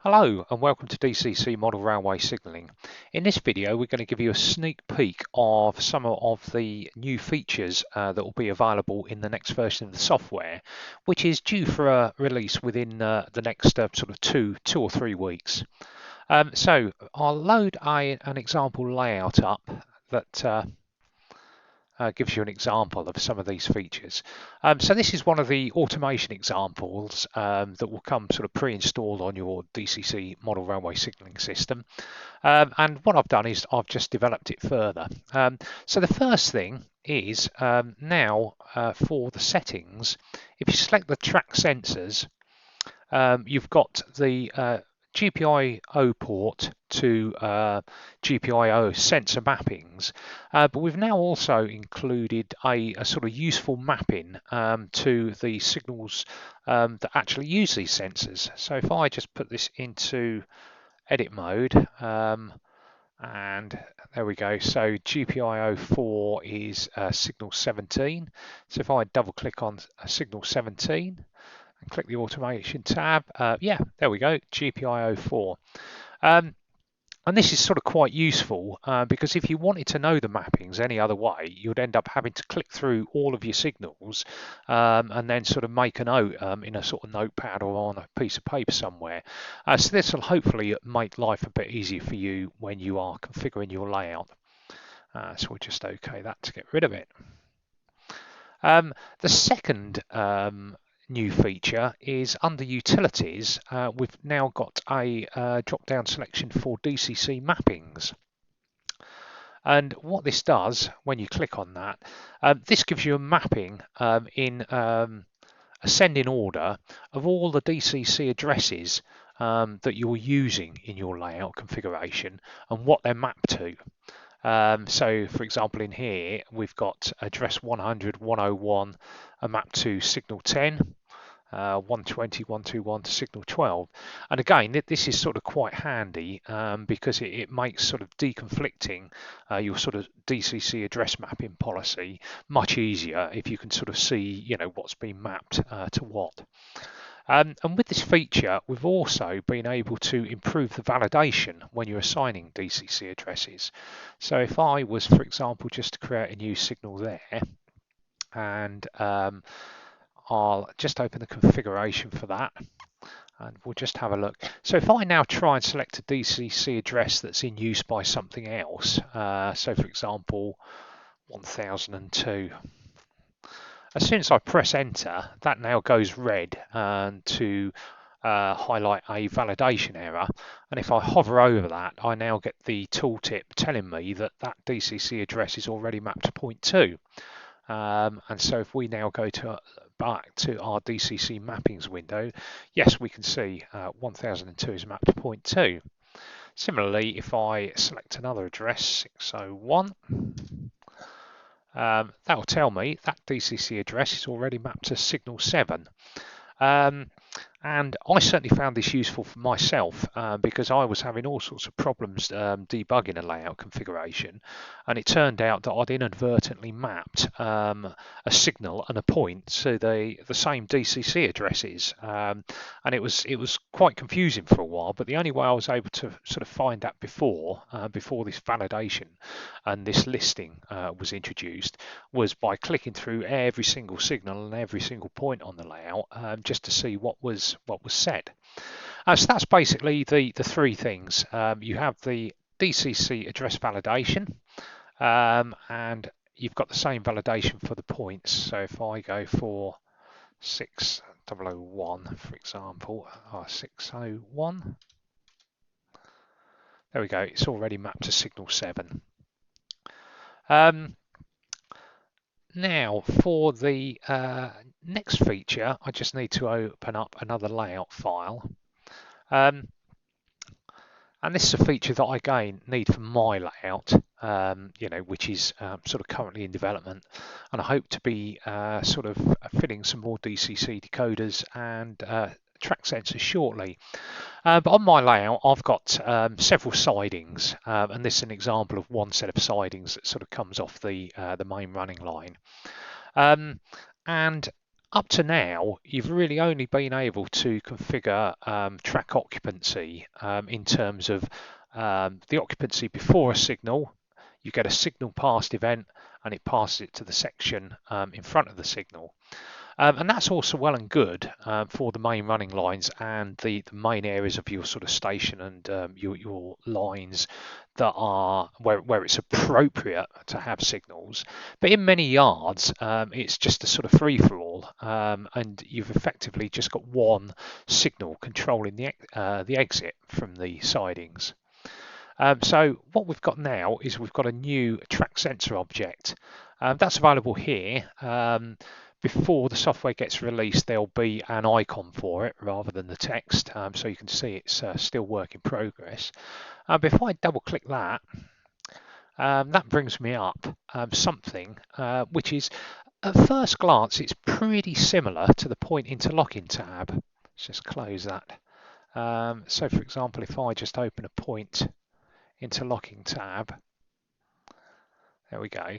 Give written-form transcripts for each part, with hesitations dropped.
Hello and welcome to DCC Model Railway Signalling. In this video we're going to give you a sneak peek of some of the new features that will be available in the next version of the software, which is due for a release within the next sort of two or 3 weeks. So I'll load an example layout up that gives you an example of some of these features. So this is one of the automation examples that will come sort of pre-installed on your DCC model railway signalling system. And what I've done is I've just developed it further. So the first thing is now for the settings, if you select the track sensors, you've got the GPIO port to GPIO sensor mappings, but we've now also included a sort of useful mapping to the signals that actually use these sensors. So if I just put this into edit mode, and there we go. So GPIO 4 is signal 17. So if I double click on signal 17, and click the automation tab, yeah, there we go, GPIO 4. And this is sort of quite useful because if you wanted to know the mappings any other way, you'd end up having to click through all of your signals and then sort of make a note in a sort of notepad or on a piece of paper somewhere. So this will hopefully make life a bit easier for you when you are configuring your layout. So we'll just OK that to get rid of it. The second new feature is under utilities. We've now got a drop down selection for DCC mappings, and what this does when you click on that, this gives you a mapping in ascending order of all the DCC addresses that you're using in your layout configuration and what they're mapped to. So for example, in here we've got address 100 101 are mapped to signal 10, 120 121 to signal 12, and again this is sort of quite handy because it makes sort of deconflicting your sort of DCC address mapping policy much easier if you can sort of see what's been mapped to what. And with this feature, we've also been able to improve the validation when you're assigning DCC addresses. So if I was, for example, just to create a new signal there, and I'll just open the configuration for that, and we'll just have a look. So if I now try and select a DCC address that's in use by something else, so for example, 1002, as soon as I press enter, that now goes red to highlight a validation error. And if I hover over that, I now get the tooltip telling me that that DCC address is already mapped to point 2. And so if we now go back to our DCC mappings window, yes, we can see 1002 is mapped to point 2. Similarly, if I select another address, 601, that will tell me that DCC address is already mapped to signal 7. And I certainly found this useful for myself because I was having all sorts of problems debugging a layout configuration, and it turned out that I'd inadvertently mapped a signal and a point to the same DCC addresses, and it was quite confusing for a while. But the only way I was able to sort of find that before this validation and this listing was introduced was by clicking through every single signal and every single point on the layout just to see what was said. So that's basically the 3 things. You have the DCC address validation, and you've got the same validation for the points. So if I go for 6001, for example, 601, there we go, it's already mapped to signal 7. Now for the next feature, I just need to open up another layout file. And this is a feature that I again need for my layout, which is sort of currently in development, and I hope to be sort of fitting some more DCC decoders and track sensors shortly. But on my layout, I've got several sidings, and this is an example of one set of sidings that sort of comes off the main running line. And up to now, you've really only been able to configure track occupancy in terms of the occupancy before a signal. You get a signal passed event and it passes it to the section in front of the signal. And that's also well and good for the main running lines and the main areas of your sort of station and your lines that are where it's appropriate to have signals. But in many yards, it's just a sort of free-for-all, and you've effectively just got one signal controlling the exit from the sidings. So what we've got now is we've got a new track sensor object. That's available here. Before the software gets released, there'll be an icon for it rather than the text, so you can see it's still work in progress. But if I double click that, that brings me up something which is, at first glance, it's pretty similar to the point interlocking tab. Let's just close that. So for example, if I just open a point interlocking tab, there we go.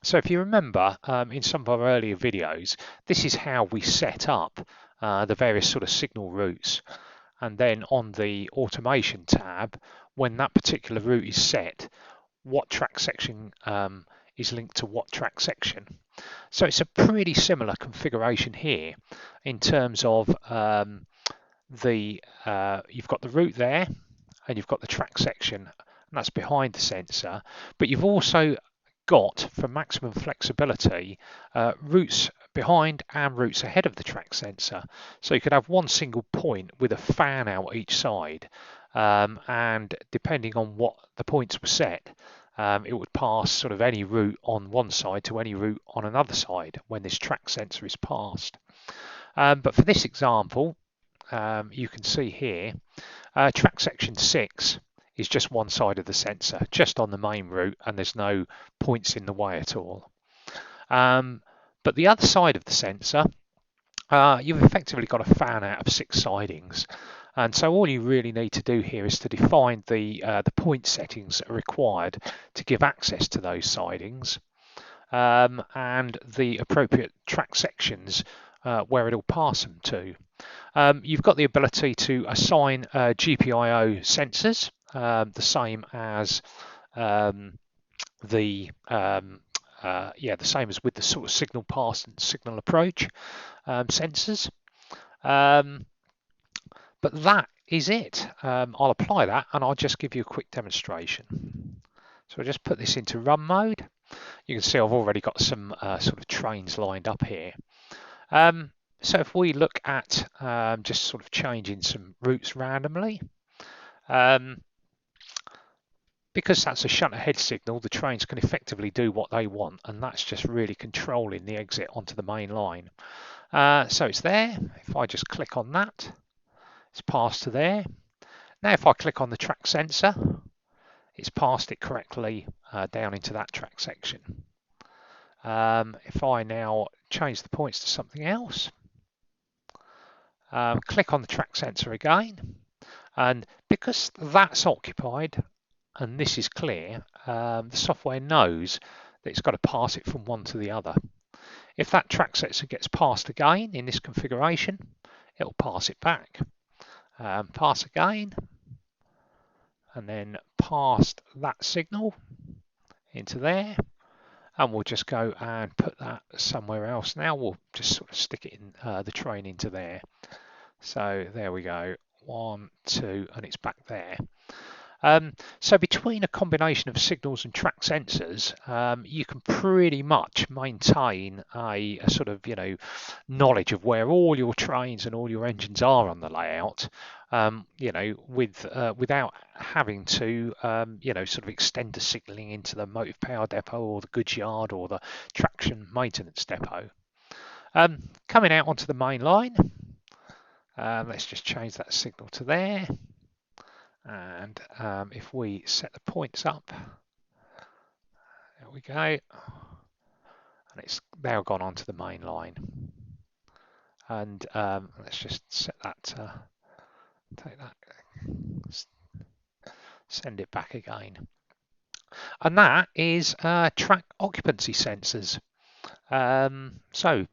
So if you remember in some of our earlier videos, this is how we set up the various sort of signal routes. And then on the automation tab, when that particular route is set, what track section is linked to what track section. So it's a pretty similar configuration here in terms of you've got the route there and you've got the track section, and that's behind the sensor, but you've also got, for maximum flexibility, routes behind and routes ahead of the track sensor. So you could have one single point with a fan out each side, and depending on what the points were set, it would pass sort of any route on one side to any route on another side when this track sensor is passed. But for this example, you can see here, track section 6 is just one side of the sensor, just on the main route, and there's no points in the way at all. But the other side of the sensor, you've effectively got a fan out of 6 sidings. And so all you really need to do here is to define the point settings that are required to give access to those sidings, and the appropriate track sections where it'll pass them to. You've got the ability to assign GPIO sensors, the same as the same as with the sort of signal pass and signal approach sensors. But that is it. I'll apply that and I'll just give you a quick demonstration. So I'll just put this into run mode. You can see I've already got some sort of trains lined up here. So if we look at just sort of changing some routes randomly, because that's a shunt ahead signal, the trains can effectively do what they want, and that's just really controlling the exit onto the main line. So it's there. If I just click on that, it's passed to there. Now if I click on the track sensor, it's passed it correctly down into that track section. If I now change the points to something else, click on the track sensor again, and because that's occupied and this is clear, the software knows that it's got to pass it from one to the other. If that track sensor gets passed again in this configuration, it'll pass it back. Pass again, and then past that signal into there, and we'll just go and put that somewhere else. Now we'll just sort of stick it in the train into there. So there we go, 1, 2, and it's back there. So between a combination of signals and track sensors, you can pretty much maintain a sort of knowledge of where all your trains and all your engines are on the layout, without having to sort of extend the signalling into the motive power depot or the goods yard or the traction maintenance depot. Coming out onto the main line, let's just change that signal to there. And if we set the points up, there we go, and it's now gone onto the main line. And let's just set that, take that, send it back again. And that is track occupancy sensors. So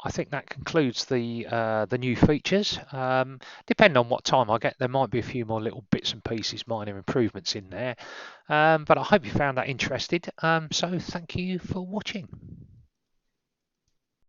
I think that concludes the new features. Depending on what time I get, there might be a few more little bits and pieces, minor improvements in there. But I hope you found that interesting. So thank you for watching.